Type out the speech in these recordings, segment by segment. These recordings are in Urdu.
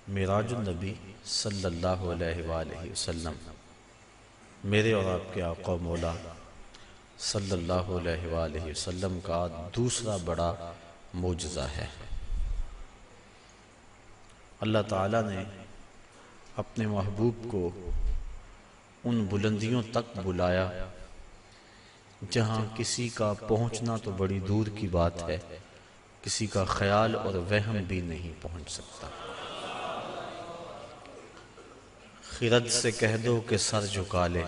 معراج النبی صلی اللہ علیہ وآلہ وسلم میرے اور آپ کے آقا و مولا صلی اللہ علیہ وآلہ وسلم کا دوسرا بڑا معجزہ ہے۔ اللہ تعالیٰ نے اپنے محبوب کو ان بلندیوں تک بلایا جہاں کسی کا پہنچنا تو بڑی دور کی بات ہے، کسی کا خیال اور وہم بھی نہیں پہنچ سکتا۔ خرد سے کہہ دو کہ سر جھکا لے،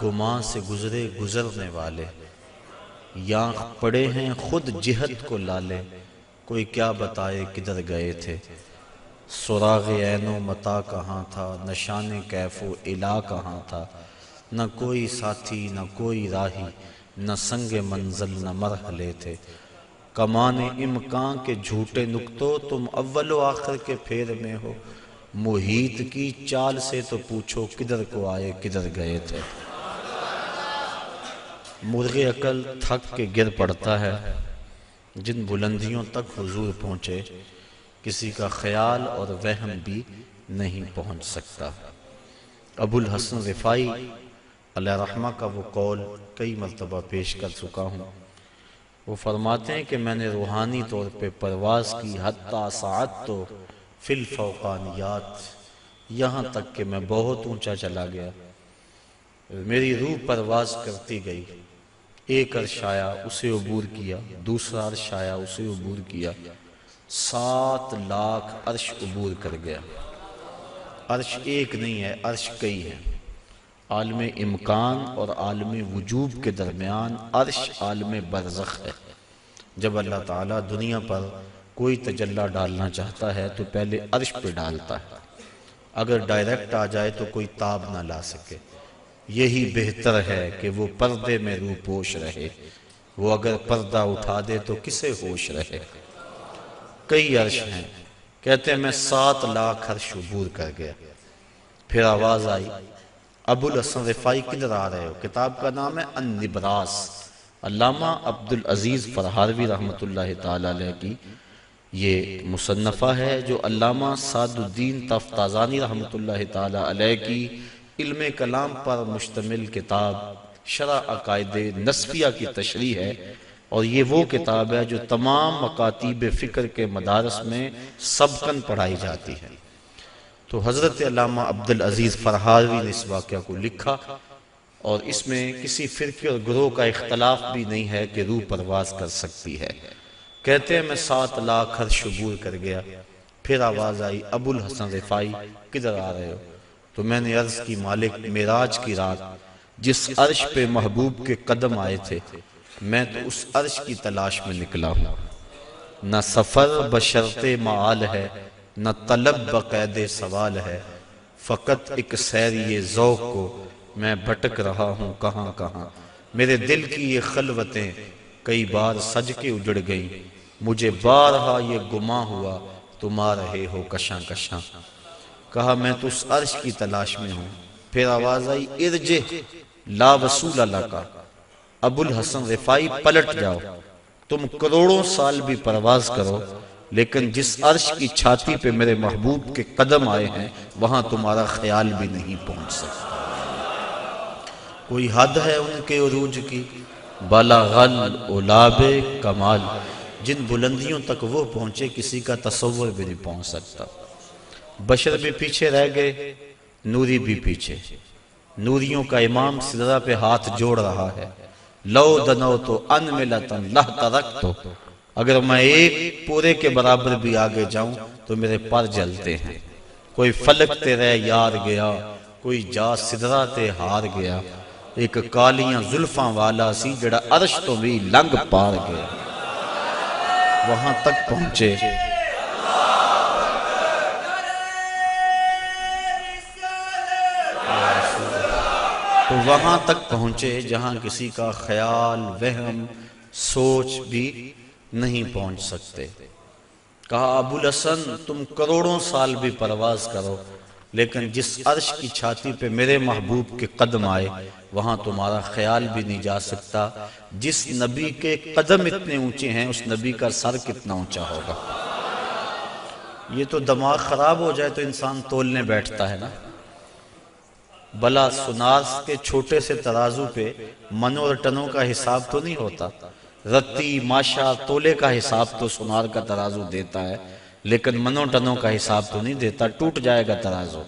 گمان سے گزرے گزرنے والے، یہاں پڑے ہیں خود جہت کو لالے، کوئی کیا بتائے کدھر گئے تھے، سراغ عین و متا کہاں تھا، نشان کیف و الا کہاں تھا، نہ کوئی ساتھی نہ کوئی راہی، نہ سنگ منزل نہ مرحلے تھے، کمان امکان کے جھوٹے نکتوں تم اول و آخر کے پھیر میں ہو، محیط کی چال سے تو پوچھو کدھر کو آئے کدھر گئے تھے۔ مرغ عقل تھک کے گر پڑتا ہے، جن بلندیوں تک حضور پہنچے کسی کا خیال اور وہم بھی نہیں پہنچ سکتا۔ ابو الحسن رفاعی علیہ رحمہ کا وہ قول کئی مرتبہ پیش کر چکا ہوں۔ وہ فرماتے ہیں کہ میں نے روحانی طور پہ پرواز کی حتی ساعت تو فی الفوقانیات، یہاں تک کہ میں بہت اونچا چلا گیا، میری روح پرواز کرتی گئی، ایک عرش آیا اسے عبور کیا، دوسرا عرش آیا اسے عبور کیا، 7 لاکھ عرش عبور کر گیا۔ عرش ایک نہیں ہے، عرش کئی ہیں۔ عالم امکان اور عالم وجوب کے درمیان عرش عالم برزخ ہے۔ جب اللہ تعالیٰ دنیا پر کوئی تجلی ڈالنا چاہتا ہے تو پہلے عرش پہ ڈالتا ہے، اگر ڈائریکٹ آ جائے تو کوئی تاب نہ لا سکے۔ یہی بہتر ہے کہ وہ پردے میں روح پوش رہے، وہ اگر پردہ اٹھا دے تو کسے ہوش رہے۔ کئی عرش ہیں، کہتے ہیں میں 7 لاکھ عرش عبور کر گیا۔ پھر آواز آئی ابو الحسن رفاعی کدھر آ رہے ہو؟ کتاب کا نام ہے النبراس، علامہ عبدالعزیز فرہاروی رحمۃ اللہ تعالی علیہ کی یہ مصنفہ ہے، جو علامہ سعد الدین تفتازانی رحمۃ اللہ تعالی علیہ کی علم کلام پر مشتمل کتاب شرح عقائد نسبیہ کی تشریح ہے، اور یہ وہ کتاب ہے جو تمام مکاتیب فکر کے مدارس میں سبقاً پڑھائی جاتی ہے۔ تو حضرت علامہ عبدالعزیز فرہاروی نے اس واقعہ کو لکھا، اور اس میں کسی فرقے اور گروہ کا اختلاف بھی نہیں ہے کہ روح پرواز کر سکتی ہے۔ کہتے ہیں میں 7 لاکھ عرش عبور کر گیا۔ پھر آواز آئی ابو الحسن رفاعی کدھر آ رہے ہو؟ تو میں نے عرض کی مالک معراج کی رات جس عرش پہ محبوب کے قدم آئے تھے، میں تو اس عرش کی تلاش میں نکلا ہوں، نہ سفر بشرط معال ہے، نہ طلب بقید سوال ہے، فقط ایک سیری ذوق کو میں بھٹک رہا ہوں کہاں کہاں، میرے دل کی یہ خلوتیں کئی بار سج کے اجڑ گئیں، مجھے بارہا یہ گماں ہوا تم آ رہے ہو کشاں کشاں۔ کہا میں تو اس عرش کی تلاش میں ہوں۔ پھر آواز آئی ارجع لا وصول لکا، ابو الحسن رفاعی پلٹ جاؤ، تم کروڑوں سال بھی پرواز کرو لیکن جس عرش کی چھاتی پہ میرے محبوب کے قدم آئے ہیں وہاں تمہارا خیال بھی نہیں پہنچ سکتا۔ کوئی حد ہے ان کے عروج کی، بلغ العلاب کمال، جن بلندیوں تک وہ پہنچے کسی کا تصور بھی نہیں پہنچ سکتا۔ بشر بھی پیچھے رہ گئے، نوری بھی پیچھے۔ نوریوں کا امام سدرہ پہ ہاتھ جوڑ رہا ہے، لو دنو تو انملتن لہ ترکتو، اگر میں ایک پورے کے برابر بھی آگے جاؤں تو میرے پر جلتے ہیں۔ کوئی فلک تیرے یار گیا، کوئی جا سدرہ تے ہار گیا، ایک کالیاں زلفاں والا سی جڑا عرش تو بھی لنگ پار گیا۔ وہاں تک پہنچے تو وہاں تک پہنچے جہاں کسی کا خیال وہم سوچ بھی نہیں پہنچ سکتے۔ کہا ابو الحسن تم کروڑوں سال بھی پرواز کرو لیکن جس عرش کی چھاتی پہ میرے محبوب کے قدم آئے وہاں تمہارا خیال بھی نہیں جا سکتا۔ جس نبی کے قدم اتنے اونچے ہیں اس نبی کا سر کتنا اونچا ہوگا۔ یہ تو دماغ خراب ہو جائے تو انسان تولنے بیٹھتا ہے نا. بلا سنار کے چھوٹے سے ترازو پہ منوں اور ٹنوں کا حساب تو نہیں ہوتا. رتی ماشا تولے کا حساب تو سنار کا ترازو دیتا ہے، لیکن منوں ٹنوں کا حساب تو نہیں دیتا. ٹوٹ جائے گا ترازو.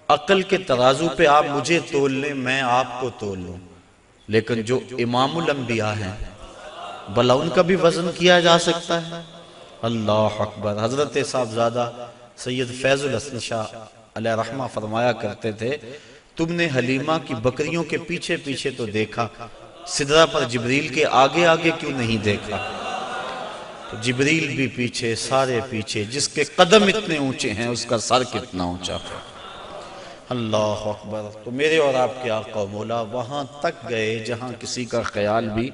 عقل کے ترازو پہ آپ مجھے تول لیں، میں آپ کو تول لوں، لیکن جو امام الانبیاء ہیں بھلا ان کا بھی وزن کیا جا سکتا ہے؟ اللہ اکبر. حضرت صاحبزادہ سید فیض الحسن شاہ علیہ رحمہ فرمایا کرتے تھے، تم نے حلیمہ کی بکریوں کے پیچھے پیچھے تو دیکھا، سدرہ پر جبریل کے آگے آگے کیوں نہیں دیکھا؟ تو جبریل بھی پیچھے، سارے پیچھے. جس کے قدم اتنے اونچے ہیں اس کا سر کتنا اونچا. اللہ اکبر. تو میرے اور آپ کے آقا و مولا وہاں تک گئے جہاں کسی کا خیال بھی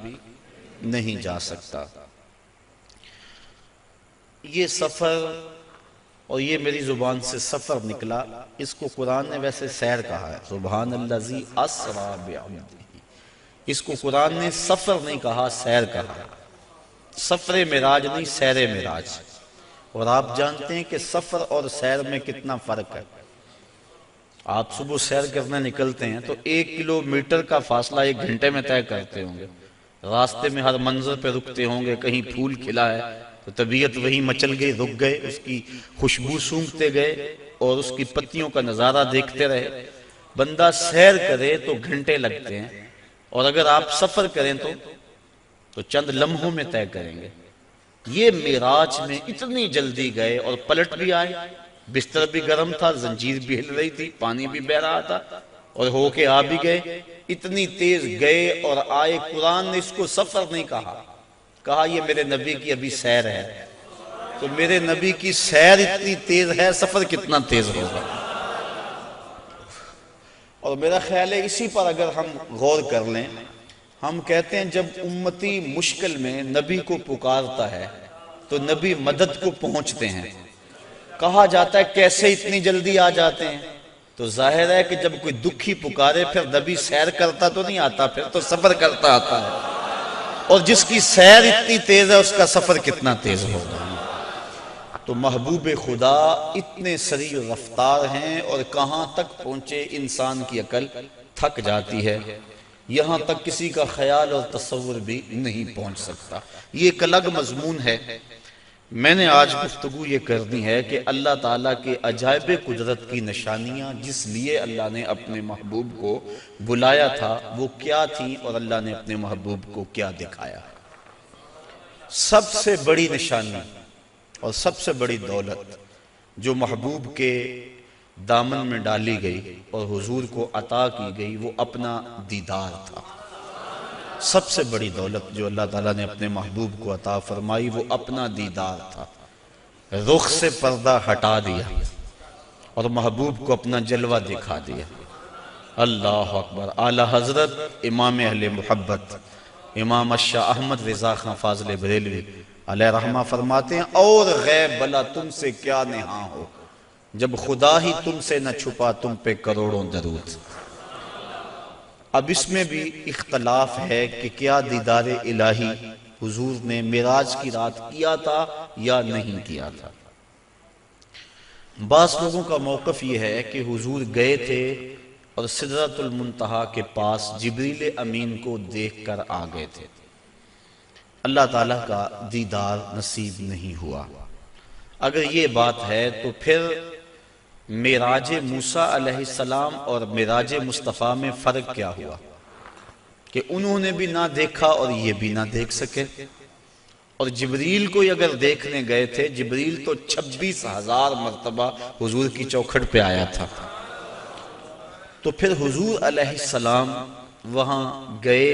نہیں جا سکتا. یہ سفر، اور یہ میری زبان سے سفر نکلا، اس کو قرآن نے ویسے سیر کہا ہے. سبحان الذی اسریٰ بعبدہ. اس کو قرآن نے سفر نہیں کہا، سیر کہا. سفر معراج نہیں، سیر معراج. اور آپ جانتے ہیں کہ سفر اور سیر میں کتنا فرق ہے. آپ صبح سیر کرنے نکلتے ہیں تو 1 کلومیٹر کا فاصلہ 1 گھنٹے میں طے کرتے ہوں گے. راستے میں ہر منظر پہ رکتے ہوں گے. کہیں پھول کھلا ہے تو طبیعت وہیں مچل گئی، رک گئے، اس کی خوشبو سونگھتے گئے اور اس کی پتیوں کا نظارہ دیکھتے رہے. بندہ سیر کرے تو گھنٹے لگتے ہیں، اور اگر آپ سفر کریں تو چند لمحوں میں طے کریں گے. یہ معراج میں اتنی جلدی گئے اور پلٹ بھی آئے. بستر بھی گرم تھا، زنجیر بھی ہل رہی تھی، پانی بھی بہہ رہا تھا، اور ہو کے آ بھی گئے. اتنی تیز گئے اور آئے. قرآن نے اس کو سفر نہیں کہا یہ میرے نبی کی ابھی سیر ہے. تو میرے نبی کی سیر اتنی تیز ہے، سفر کتنا تیز ہوگا. اور میرا خیال ہے اسی پر اگر ہم غور کر لیں، ہم کہتے ہیں جب امتی مشکل میں نبی کو پکارتا ہے تو نبی مدد کو پہنچتے ہیں. کہا جاتا ہے کیسے اتنی جلدی آ جاتے ہیں؟ تو ظاہر ہے کہ جب کوئی دکھی پکارے پھر نبی سیر کرتا تو نہیں آتا، پھر تو سفر کرتا آتا ہے. اور جس کی سیر اتنی تیز ہے اس کا سفر کتنا تیز ہوگا. تو محبوب خدا اتنے سریع رفتار ہیں، اور کہاں تک پہنچے انسان کی عقل تھک جاتی ہے. یہاں تک کسی کا خیال اور تصور بھی نہیں پہنچ سکتا. یہ ایک الگ مضمون ہے. میں نے آج گفتگو یہ کرنی ہے کہ اللہ تعالیٰ کے عجائب قدرت کی نشانیاں جس لیے اللہ نے اپنے محبوب کو بلایا تھا وہ کیا تھیں، اور اللہ نے اپنے محبوب کو کیا دکھایا. سب سے بڑی نشانی اور سب سے بڑی دولت جو محبوب کے دامن میں ڈالی گئی اور حضور کو عطا کی گئی وہ اپنا دیدار تھا. سب سے بڑی دولت جو اللہ تعالیٰ نے اپنے محبوب کو عطا فرمائی وہ اپنا دیدار تھا. رخ سے پردہ ہٹا دیا اور محبوب کو اپنا جلوہ دکھا دیا. اللہ اکبر. اعلی حضرت امام اہل محبت امام الشاہ احمد رضا خان فاضل بریلوی علیہ رحمہ فرماتے ہیں، اور غیب بلا تم سے کیا نہاں ہو، جب خدا ہی تم سے نہ چھپا تم پہ کروڑوں درود. اب اس میں بھی اختلاف ہے کہ کیا دیدار الہی حضور نے معراج کی رات کیا تھا یا نہیں کیا تھا. بعض لوگوں کا موقف یہ ہے کہ حضور گئے تھے اور سدرۃ المنتہا کے پاس جبریل امین کو دیکھ کر آ گئے تھے. اللہ تعالیٰ کا دیدار نصیب نہیں ہوا. اگر یہ بات ہے تو پھر معراج موسیٰ علیہ السلام اور معراج مصطفیٰ میں فرق کیا ہوا کہ انہوں نے بھی نہ دیکھا اور یہ بھی نہ دیکھ سکے. اور جبریل کو اگر دیکھنے گئے تھے، جبریل تو 26,000 مرتبہ حضور کی چوکھٹ پہ آیا تھا. تو پھر حضور علیہ السلام وہاں گئے.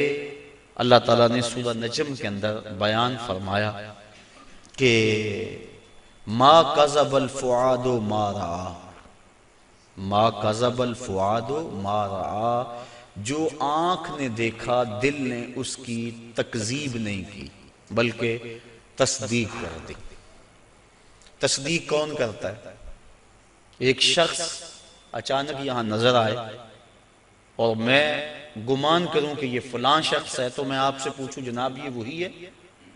اللہ تعالیٰ نے سورہ نجم کے اندر بیان فرمایا کہ ما کذب الفؤاد ما رآ، ما کذب الفؤاد ما رآ، جو آنکھ نے دیکھا دل نے اس کی تکذیب نہیں کی بلکہ تصدیق کر دی. تصدیق کون کرتا ہے؟ ایک شخص اچانک یہاں نظر آئے اور میں گمان کروں کہ یہ فلاں شخص ہے، تو میں آپ سے پوچھوں جناب یہ وہی ہے؟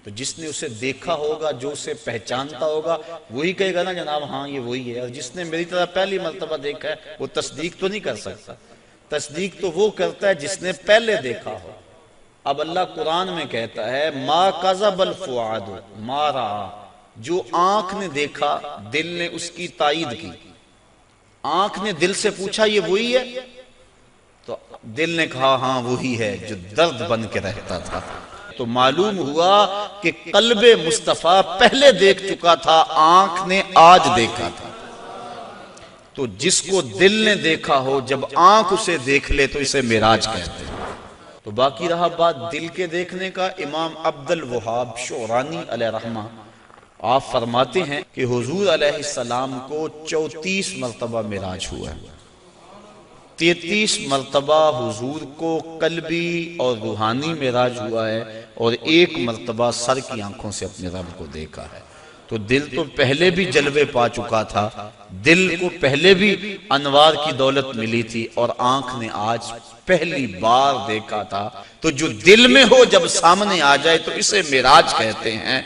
تو جس نے اسے دیکھا ہوگا، جو اسے پہچانتا ہوگا، وہی کہے گا نا جناب ہاں یہ وہی ہے، اور جس نے میری طرح پہلی مرتبہ دیکھا ہے وہ تصدیق تو نہیں کر سکتا۔ تصدیق تو وہ کرتا ہے جس نے پہلے دیکھا ہو۔ اب اللہ قرآن میں کہتا ہے ما کذب الفؤاد ما رأى، جو آنکھ نے دیکھا دل نے اس کی تائید کی۔ آنکھ نے دل سے پوچھا یہ وہی ہے، تو دل نے کہا ہاں وہی ہے جو درد بن کے رہتا تھا۔ تو معلوم ہوا کہ قلب مصطفیٰ پہلے دیکھ چکا تھا، آنکھ نے آج دیکھا تھا۔ تو جس کو دل نے دیکھا ہو، جب آنکھ اسے دیکھ لے تو اسے معراج کہتے ہیں۔ تو باقی رہا بات دل کے دیکھنے کا، امام عبد الوہاب شعرانی علیہ رحمہ آپ فرماتے ہیں کہ حضور علیہ السلام کو 34 مرتبہ معراج ہوا ہے۔ 33 مرتبہ حضور کو قلبی اور روحانی معراج ہوا ہے، اور 1 مرتبہ سر کی آنکھوں سے اپنے رب کو دیکھا ہے۔ تو دل تو پہلے بھی جلوے پا چکا تھا، دل کو پہلے بھی انوار کی دولت ملی تھی، اور آنکھ نے آج پہلی بار دیکھا تھا۔ تو جو دل میں ہو جب سامنے آ جائے تو اسے معراج کہتے ہیں۔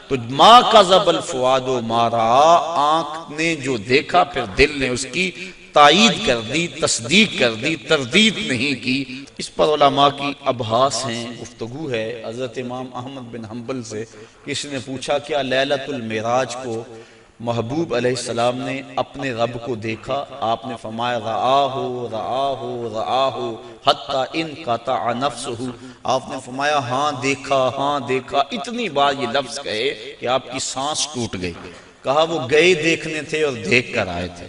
تو ما کذب الفؤاد ما رأى، آنکھ نے جو دیکھا پھر دل نے اس کی تائید کر دی، تصدیق کر دی، تردید نہیں کی۔ اس پر علماء کی ابحاث ہیں، گفتگو ہے۔ حضرت امام احمد بن حنبل سے کسی نے پوچھا کیا لیلۃ المعراج کو محبوب علیہ السلام نے اپنے رب کو دیکھا؟ آپ نے فرمایا رآہ رآہ رآہ حتی انقطع نفسہ، آپ نے فرمایا ہاں دیکھا ہاں دیکھا، اتنی بار یہ لفظ کہے کہ آپ کی سانس ٹوٹ گئی۔ کہا وہ گئے دیکھنے تھے اور دیکھ کر آئے تھے۔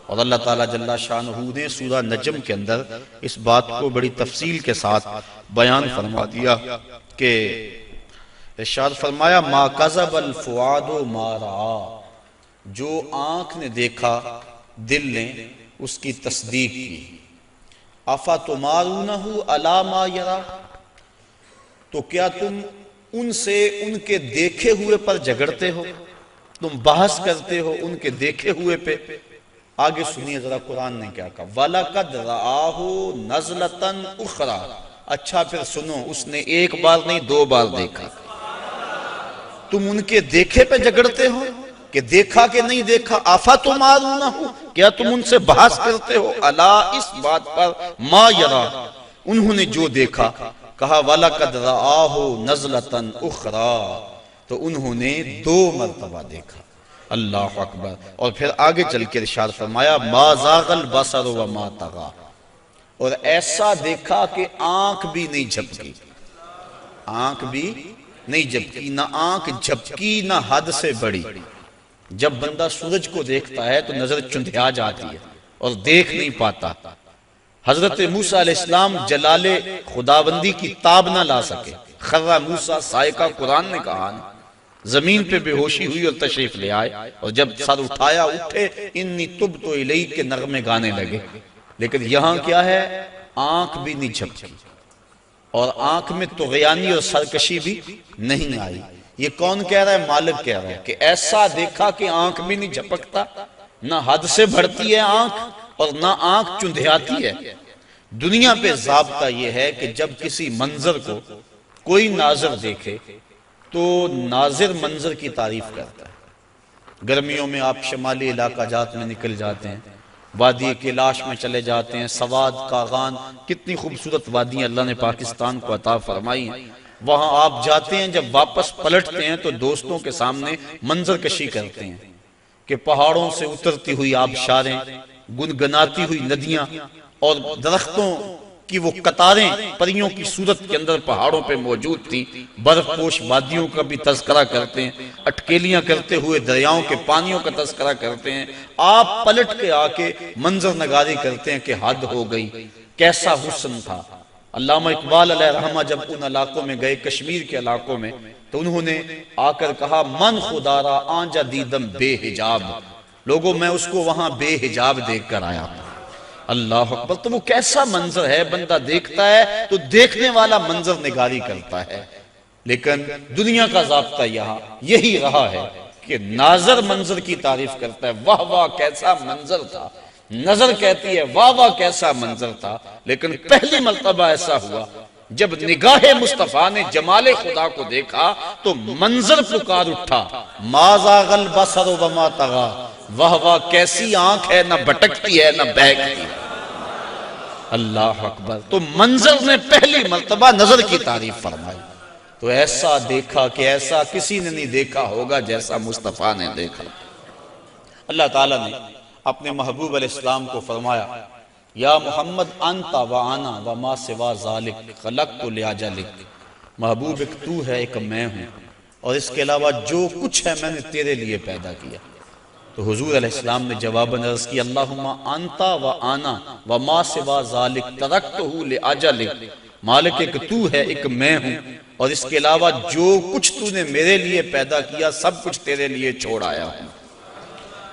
اور اللہ تعالیٰ جل شانہ نے سورہ نجم کے اندر اس بات کو بڑی تفصیل کے ساتھ بیان فرما دیا کہ ارشاد فرمایا ما کذب الفؤاد ما رأى، جو آنکھ نے دیکھا دل نے اس کی تصدیق کی۔ افتمارونہ علی ما یری، تو کیا تم ان سے ان کے دیکھے ہوئے پر جھگڑتے ہو، تم بحث کرتے ہو ان کے دیکھے ہوئے پہ؟ آگے سنیے ذرا قرآن نے کیا کہا، وَلَقَدْ رَآهُ نَزْلَةً أُخْرَى، اچھا پھر سنو، اس نے 1 بار نہیں 2 بار دیکھا۔ تم ان کے دیکھے پہ جھگڑتے ہو کہ دیکھا کہ نہیں دیکھا؟ افتمارونہ، کیا تم ان سے بحث کرتے ہو؟ الا، اس بات پر، ما یرا، انہوں نے جو دیکھا۔ کہا وَلَقَدْ رَآهُ نَزْلَةً أُخْرَى، تو انہوں نے 2 مرتبہ دیکھا۔ اللہ اکبر۔ اور پھر آگے چل کے ارشاد فرمایا ما زاغ البصر وما طغى، اور ایسا دیکھا کہ آنکھ بھی نہیں جھپکی، آنکھ بھی نہیں جھپکی، نہ آنکھ جھپکی نہ حد سے بڑی۔ جب بندہ سورج کو دیکھتا ہے تو نظر چندھیا جاتی ہے اور دیکھ نہیں پاتا۔ حضرت موسیٰ علیہ السلام جلال خداوندی کی تاب نہ لا سکے، خرّ موسیٰ صاعقہ، قرآن نے کہا نا، زمین پہ بے ہوشی ہوئی اور تشریف لے آئے، اور جب سر اٹھایا اٹھے انی تبت الیک کے نغمے گانے لگے۔ لیکن یہاں کیا ہے، آنکھ بھی نہیں جھپکی، اور آنکھ میں طغیانی اور سرکشی بھی نہیں آئی۔ یہ کون کہہ رہا ہے؟ مالک کہہ رہا ہے کہ ایسا دیکھا کہ آنکھ بھی نہیں جھپکتا، نہ حد سے بڑھتی ہے آنکھ اور نہ آنکھ چندھیاتی ہے۔ دنیا پہ ضابطہ یہ ہے کہ جب کسی منظر کو کوئی ناظر دیکھے تو ناظر منظر کی تعریف کرتا ہے۔ گرمیوں میں آپ شمالی علاقہ جات میں نکل جاتے ہیں، وادی کیلاش میں چلے جاتے ہیں، سواد، کاغان، کتنی خوبصورت وادیاں اللہ نے پاکستان کو عطا فرمائی ہیں۔ وہاں آپ جاتے ہیں، جب واپس پلٹتے ہیں تو دوستوں کے سامنے منظر کشی کرتے ہیں کہ پہاڑوں سے اترتی ہوئی آبشاریں، گنگناتی ہوئی ندیاں، اور درختوں کی وہ قطاریں پریوں کی صورت کے اندر پہاڑوں پہ موجود تھی۔ برف پوش وادیوں کا بھی تذکرہ کرتے ہیں، اٹکیلیاں کرتے ہوئے دریاؤں کے پانیوں کا تذکرہ کرتے ہیں۔ آپ پلٹ کے آ کے منظر نگاری کرتے ہیں کہ حد ہو گئی، کیسا حسن تھا۔ علامہ اقبال علیہ رحمہ جب ان علاقوں میں گئے، کشمیر کے علاقوں میں، تو انہوں نے آ کر کہا من خدا را آنجا دیدم بے حجاب، لوگوں میں اس کو وہاں بے حجاب دیکھ کر آیا۔ اللہ اکبر۔ تو وہ کیسا منظر ہے، بندہ دیکھتا ہے تو دیکھنے والا منظر نگاری کرتا ہے۔ لیکن دنیا کا ضابطہ یہاں یہی رہا ہے کہ ناظر منظر کی تعریف کرتا ہے، واہ واہ کیسا منظر تھا، نظر کہتی ہے واہ واہ کیسا منظر تھا۔ لیکن پہلی مرتبہ ایسا ہوا جب نگاہ مصطفیٰ نے جمال خدا کو دیکھا تو منظر پکار اٹھا، ما زاغ البصر وما طغی، واہ واہ کیسی آنکھ ہے، نہ بھٹکتی ہے نہ بہکتی ہے۔ اللہ اکبر۔ تو منظر نے پہلی مرتبہ نظر کی تعریف فرمائی، تو ایسا دیکھا کہ ایسا کسی نے نہیں دیکھا ہوگا جیسا مصطفیٰ نے دیکھا۔ اللہ تعالیٰ نے اپنے محبوب علیہ السلام کو فرمایا، یا محمد انت و انا و ما سوا ذالک خلقت لاجلک، محبوب ایک تو ہے ایک میں ہوں، اور اس کے علاوہ جو کچھ ہے میں نے تیرے لیے پیدا کیا۔ تو حضور علیہ السلام نے جواباً عرض کی، اللہم انت و انا و ما سوا ذالک ترکتہ لاجلک، مالک ایک تو ہے ایک میں ہوں، اور اس کے علاوہ جو کچھ تو نے میرے لیے پیدا کیا سب کچھ تیرے لیے چھوڑ آیا ہوں۔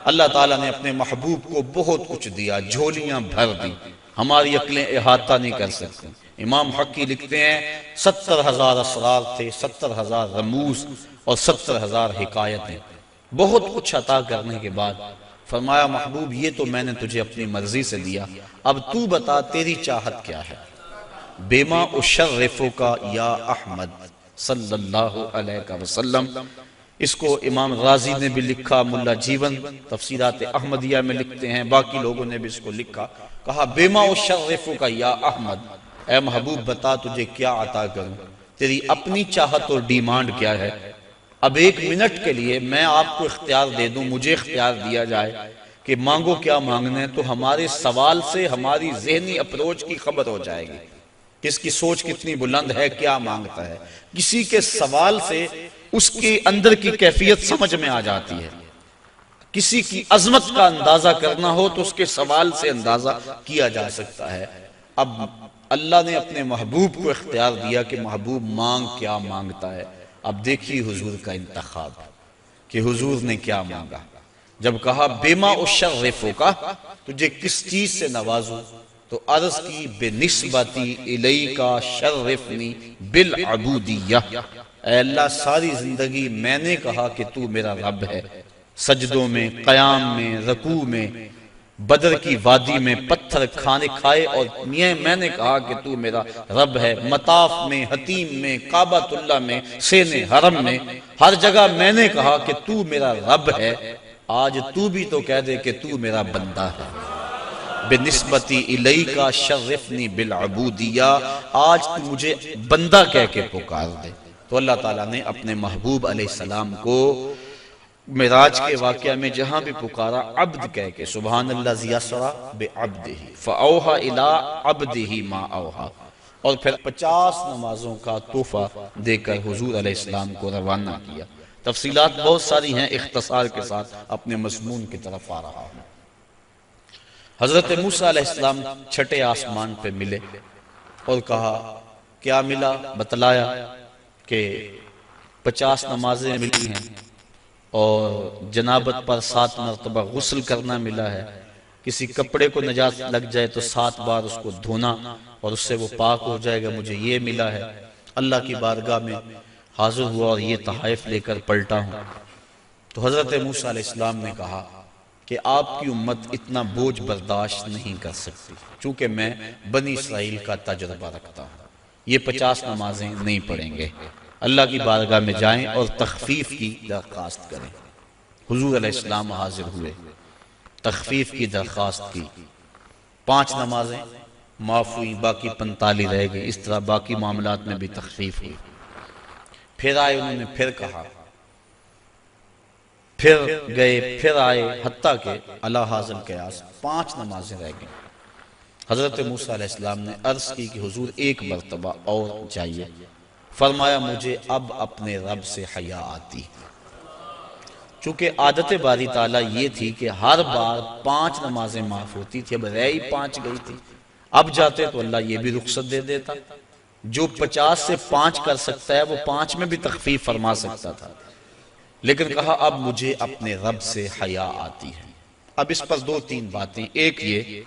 اللہ تعالیٰ نے اپنے محبوب کو بہت کچھ دیا، جھولیاں بھر دی، ہماری عقلیں احاطہ نہیں کر سکتی۔ امام حقی لکھتے ہیں 70,000 اسرار تھے، 70,000 رموز اور 70,000 حکایتیں، بہت کچھ عطا کرنے کے بعد فرمایا، محبوب یہ تو میں نے تجھے اپنی مرضی سے دیا، اب تو بتا تیری چاہت کیا ہے۔ بیما اشرفک یا احمد صلی اللہ علیہ وسلم، اس کو امام غازی نے بھی لکھا، ملا جیون تفسیرات احمدیہ میں لکھتے ہیں، باقی لوگوں نے بھی اس کو لکھا، کہا بیما اشرفک یا احمد، اے محبوب بتا تجھے کیا عطا کروں، تیری اپنی چاہت اور ڈیمانڈ کیا ہے۔ اب ایک منٹ کے لیے میں آپ کو اختیار دے دوں، مجھے اختیار دیا جائے کہ مانگو کیا مانگنا ہے، تو ہمارے سوال سے ہماری ذہنی اپروچ کی خبر ہو جائے گی، کس کی سوچ کتنی بلند ہے، کیا مانگتا ہے۔ کسی کے سوال سے اس کے اندر کی کیفیت سمجھ میں آ جاتی ہے، کسی کی عظمت کا اندازہ کرنا ہو تو اس کے سوال سے اندازہ کیا جا سکتا ہے۔ اب اللہ نے اپنے محبوب کو اختیار دیا کہ محبوب مانگ کیا مانگتا ہے۔ اب دیکھیے حضور کا انتخاب کہ حضور نے کیا مانگا۔ جب کہا بیما اشرفک، تجھے کس چیز سے نوازوں، تو عرض کی بنسبتی الیک شرفنی بالعبودیہ، اے اللہ ساری زندگی میں نے کہا کہ تو میرا رب ہے، سجدوں میں، قیام میں، رکوع میں، بدر کی وادی میں پتھر کھانے کھائے، اور میں نے کہا کہ تو میرا رب ہے، مطاف میں، حتیم میں، کعبۃ اللہ میں، سین حرم میں، ہر جگہ میں نے کہا کہ تو میرا رب ہے۔ آج تو بھی تو کہہ دے کہ تو میرا بندہ ہے، بنسبتی الیک شرفنی بالعبودیہ، آج تو مجھے بندہ کہہ کے پکار دے۔ تو اللہ تعالیٰ نے اپنے محبوب علیہ السلام کو معراج کے واقعہ میں جہاں بھی پکارا عبد کہہ کے، سبحان الذی اسری بعبدہ فاوحی الی عبدہ ما اوحی، اور پھر 50 نمازوں کا تحفہ دے کر حضور علیہ السلام کو روانہ کیا۔ تفصیلات بہت ساری ہیں، اختصار کے ساتھ اپنے مضمون کی طرف آ رہا ہوں۔ حضرت موسیٰ علیہ السلام چھٹے آسمان پہ ملے اور کہا کیا ملا، بتلایا کہ 50 نمازیں ملی ہیں، اور جنابت پر 7 مرتبہ غسل کرنا ملا ہے، کسی کپڑے کو نجاست لگ جائے تو 7 بار اس کو دھونا اور اس سے وہ پاک ہو جائے گا، مجھے یہ ملا ہے۔ اللہ کی بارگاہ میں حاضر ہوا اور یہ تحائف لے کر پلٹا ہوں۔ تو حضرت موسیٰ علیہ السلام نے کہا کہ آپ کی امت اتنا بوجھ برداشت نہیں کر سکتی، چونکہ میں بنی اسرائیل کا تجربہ رکھتا ہوں، یہ 50 نمازیں نہیں پڑھیں گے۔ اللہ کی بارگاہ میں جائیں اور تخفیف کی درخواست کریں۔ حضور علیہ السلام حاضر ہوئے، تخفیف کی درخواست کی، 5 نمازیں معاف ہوئی، باقی 45 رہ گئی، اس طرح باقی معاملات میں بھی تخفیف ہوئی۔ پھر آئے، انہوں نے پھر کہا، پھر گئے، پھر آئے، حتیٰ کہ علی حاضر قیاس 5 نمازیں رہ گئیں۔ حضرت موسیٰ علیہ السلام نے عرض کی کہ حضور ایک مرتبہ اور جائیے۔ فرمایا مجھے اب اپنے رب سے حیا آتی، چونکہ عادت باری تعالیٰ یہ تھی کہ ہر بار 5 نمازیں معاف ہوتی تھی، اب رہ ہی 5 گئی تھی، اب جاتے تو اللہ یہ بھی رخصت دے دیتا، جو 50 سے 5 کر سکتا ہے وہ 5 میں بھی تخفیف فرما سکتا تھا، لیکن کہا اب مجھے اپنے رب سے حیا آتی ہے۔ اب اس پر 2-3 باتیں، ایک یہ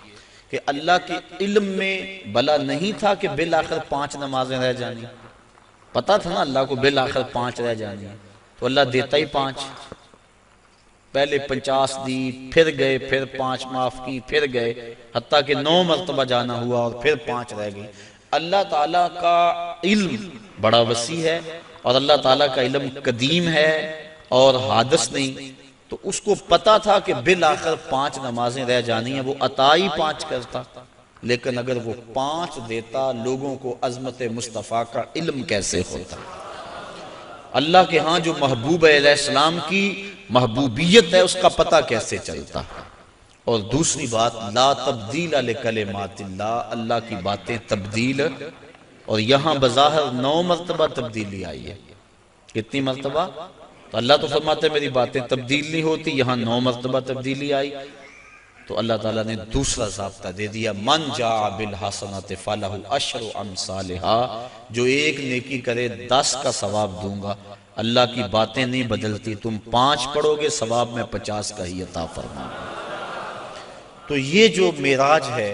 کہ اللہ کے علم میں بلا نہیں تھا کہ بالآخر 5 نمازیں رہ جانی، پتا تھا نا اللہ کو بالآخر 5 رہ جانی ہے، تو اللہ دیتا ہی 5، پہلے 50 دی، پھر گئے، پھر 5 معاف کی، پھر گئے، حتیٰ کہ 9 مرتبہ جانا ہوا اور پھر 5 رہ گئی۔ اللہ تعالیٰ کا علم بڑا وسیع ہے اور اللہ تعالیٰ کا علم قدیم ہے اور حادث نہیں، تو اس کو پتا تھا کہ بالآخر 5 نمازیں رہ جانی ہیں، وہ عطا ہی 5 کرتا، لیکن اگر وہ 5 دیتا لوگوں کو عظمت مصطفیٰ کا علم کیسے ہوتا؟ اللہ کے ہاں جو محبوب علیہ السلام کی محبوبیت ہے اس کا پتہ کیسے چلتا؟ اور دوسری بات، لا تبدیل لکلمات اللہ، اللہ کی باتیں تبدیل، اور یہاں بظاہر 9 مرتبہ تبدیلی آئی ہے۔ کتنی مرتبہ؟ تو اللہ تو فرماتے ہیں میری باتیں تبدیل نہیں ہوتی، یہاں 9 مرتبہ تبدیلی آئی، تو اللہ تعالیٰ نے دوسرا ضابطہ دے دیا، من جاء بالحسنۃ فلہ عشر امثالھا، جو ایک نیکی کرے 10 کا ثواب دوں گا۔ اللہ کی باتیں نہیں بدلتی، تم 5 پڑھو گے ثواب میں 50 کا ہی عطا فرماؤں گا۔ تو یہ جو معراج ہے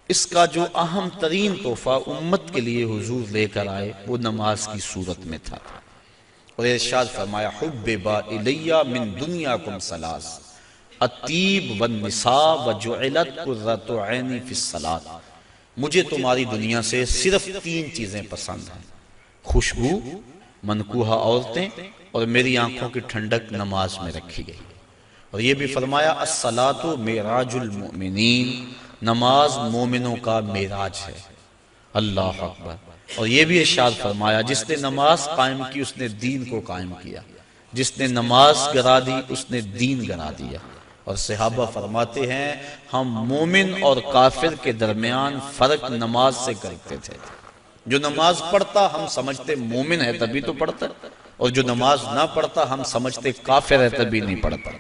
اس کا جو اہم ترین تحفہ امت کے لیے حضور لے کر آئے وہ نماز کی صورت میں تھا، اور ارشاد فرمایا حبب الی من دنیاکم ثلاث الطیب والنساء وجعلت قرۃ عینی فی الصلاۃ، مجھے تمہاری دنیا سے صرف 3 چیزیں پسند ہیں، خوشبو، منکوحہ عورتیں، اور میری آنکھوں کی ٹھنڈک نماز میں رکھی گئی۔ اور یہ بھی فرمایا الصلاۃ معراج المؤمنین، نماز مومنوں کا معراج ہے۔ اللہ اکبر۔ اور یہ بھی ارشاد فرمایا جس نے نماز قائم کی اس نے دین کو قائم کیا، جس نے نماز گرا دی اس نے دین گرا دیا۔ اور صحابہ فرماتے ہیں ہم مومن اور کافر کے درمیان فرق نماز سے کرتے تھے، جو نماز پڑھتا ہم سمجھتے مومن ہے تبھی تو پڑھتا، اور جو نماز نہ پڑھتا ہم سمجھتے کافر ہے تبھی نہیں پڑھتا۔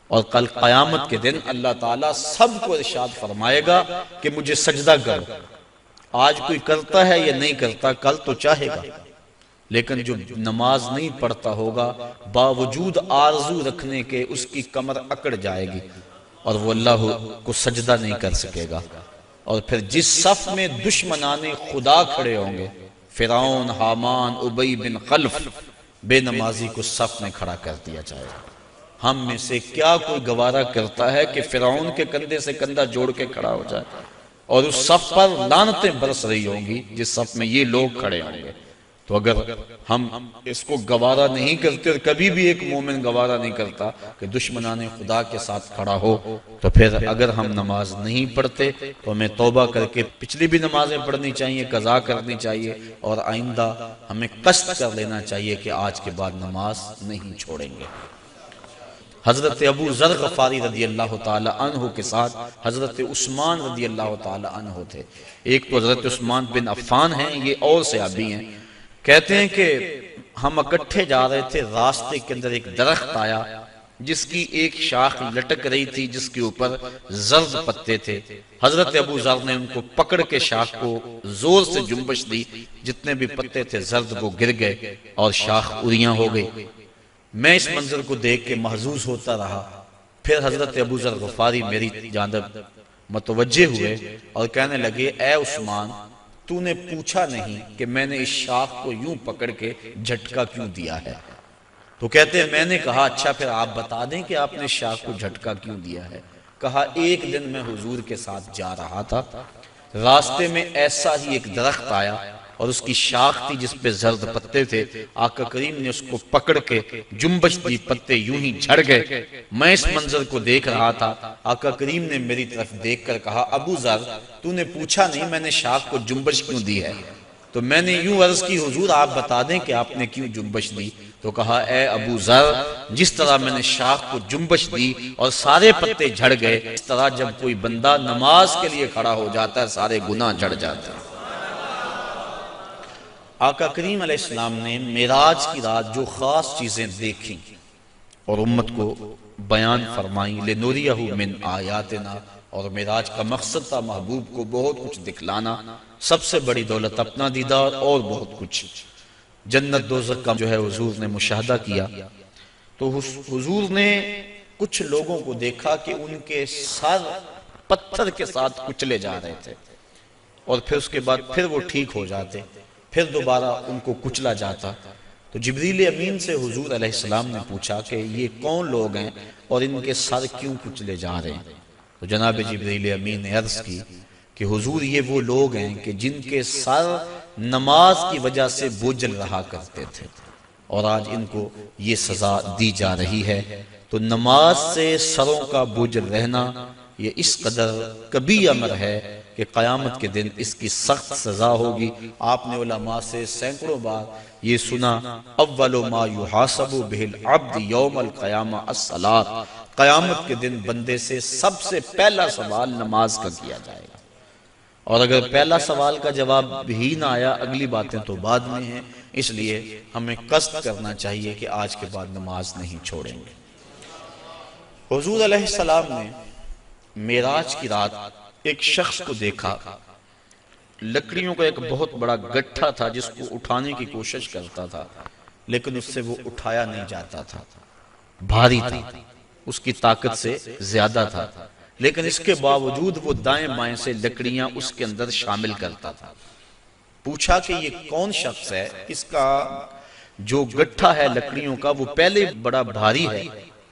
اور کل قیامت کے دن اللہ تعالیٰ سب کو ارشاد فرمائے گا کہ مجھے سجدہ کرو، آج کوئی کرتا ہے یا نہیں کرتا، کل تو چاہے گا، لیکن جو نماز نہیں پڑھتا ہوگا باوجود آرزو رکھنے کے اس کی کمر اکڑ جائے گی اور وہ اللہ کو سجدہ نہیں کر سکے گا۔ اور پھر جس صف میں دشمنان خدا کھڑے ہوں گے، فرعون، حامان، ابی بن خلف، بے نمازی کو صف میں کھڑا کر دیا جائے گا۔ ہم میں سے کیا کوئی گوارا کرتا ہے کہ فرعون کے کندھے سے کندھا جوڑ کے کھڑا ہو جائے، اور اس صف پر لعنتیں برس رہی ہوں گی جس صف میں یہ لوگ کھڑے ہوں گے؟ تو اگر ہم اس کو گوارا نہیں کرتے، اور کبھی بھی ایک مومن گوارا نہیں کرتا کہ دشمنان خدا کے ساتھ کھڑا ہو، تو پھر اگر ہم نماز نہیں پڑھتے تو ہمیں توبہ کر کے پچھلی بھی نمازیں پڑھنی چاہیے، قضا کرنی چاہیے، اور آئندہ ہمیں قصد کر لینا چاہیے کہ آج کے بعد نماز نہیں چھوڑیں گے۔ حضرت ابو ذر غفاری رضی اللہ تعالی عنہ کے ساتھ حضرت عثمان رضی اللہ تعالی عنہ تھے۔ ایک تو حضرت عثمان بن عفان ہیں، یہ اور صحابی ہیں۔ کہتے ہیں کہ ہم اکٹھے جا رہے تھے، راستے کے اندر ایک درخت آیا جس کی ایک شاخ لٹک رہی تھی جس کے اوپر زرد پتے تھے۔ حضرت ابو ذر نے ان کو پکڑ کے شاخ کو زور سے جنبش دی، جتنے بھی پتے تھے زرد وہ گر گئے اور شاخ اریاں ہو گئی۔ میں اس منظر کو دیکھ کے محظوظ ہوتا رہا۔ پھر حضرت ابو ذر غفاری میری جانب متوجہ ہوئے اور کہنے لگے اے عثمان، تو نے پوچھا نہیں کہ میں نے اس شاخ کو یوں پکڑ کے جھٹکا کیوں دیا ہے؟ تو کہتے ہیں میں نے کہا اچھا پھر آپ بتا دیں کہ آپ نے شاخ کو جھٹکا کیوں دیا ہے۔ کہا ایک دن میں حضور کے ساتھ جا رہا تھا، راستے میں ایسا ہی ایک درخت آیا اور اس کی شاخ تھی جس پہ زرد پتے تھے، آقا کریم نے اس کو پکڑ کے جنبش دی، پتے یوں ہی جھڑ گئے۔ میں اس منظر کو دیکھ رہا تھا، آقا کریم نے میری طرف دیکھ کر کہا ابو ذر تو نے پوچھا نہیں میں نے شاخ کو جنبش کیوں دی ہے؟ تو میں نے یوں عرض کی حضور آپ بتا دیں کہ آپ نے کیوں جنبش دی؟ تو کہا اے ابو ذر جس طرح میں نے شاخ کو جنبش دی اور سارے پتے جھڑ گئے، اس طرح جب کوئی بندہ نماز کے لیے کھڑا ہو جاتا ہے سارے گناہ جھڑ جاتے ہیں۔ آقا کریم علیہ السلام نے معراج کی رات جو خاص چیزیں دیکھیں اور امت کو بیان فرمائیں، لِنُرِيَهُ مِنْ آیاتنا، اور معراج کا مقصد تھا محبوب کو بہت کچھ دکھلانا، سب سے بڑی دولت اپنا دیدار اور بہت کچھ، جنت دوزخ کا جو ہے حضور نے مشاہدہ کیا۔ تو حضور نے کچھ لوگوں کو دیکھا کہ ان کے سر پتھر کے ساتھ کچلے جا رہے تھے، اور پھر اس کے بعد پھر وہ ٹھیک ہو جاتے، پھر دوبارہ ان کو کچلا جاتا۔ تو جبریل امین سے حضور علیہ السلام نے پوچھا کہ یہ کون لوگ ہیں اور ان کے سر کیوں کچلے جا رہے ہیں؟ تو جناب جبریل امین نے عرض کی کہ حضور یہ وہ لوگ ہیں کہ جن کے سر نماز کی وجہ سے بوجھل رہا کرتے تھے، اور آج ان کو یہ سزا دی جا رہی ہے۔ تو نماز سے سروں کا بوجھل رہنا یہ اس قدر کبھی امر ہے کہ قیامت کے دن اس کی سخت سزا ہوگی۔ آپ نے علماء سے سینکڑوں بار یہ سنا، اول ما یحاسب بہ العبد یوم القیامہ الصلاۃ، قیامت کے دن بندے سے سب سے پہلا سوال نماز کا کیا جائے گا، اور اگر پہلا سوال کا جواب بھی نہ آیا اگلی باتیں تو بعد میں ہیں، اس لیے ہمیں قصد کرنا چاہیے کہ آج کے بعد نماز نہیں چھوڑیں گے۔ حضور علیہ السلام نے معراج کی رات ایک شخص کو دیکھا، لکڑیوں کا ایک بہت بڑا گٹھا تھا جس کو اٹھانے کی کوشش کرتا تھا، لیکن اس سے وہ اٹھایا نہیں جاتا تھا، بھاری تھا، اس کی طاقت سے زیادہ تھا، لیکن اس کے باوجود وہ دائیں بائیں سے لکڑیاں اس کے اندر شامل کرتا تھا۔ پوچھا کہ یہ کون شخص ہے؟ اس کا جو گٹھا ہے لکڑیوں کا وہ پہلے بڑا بھاری ہے،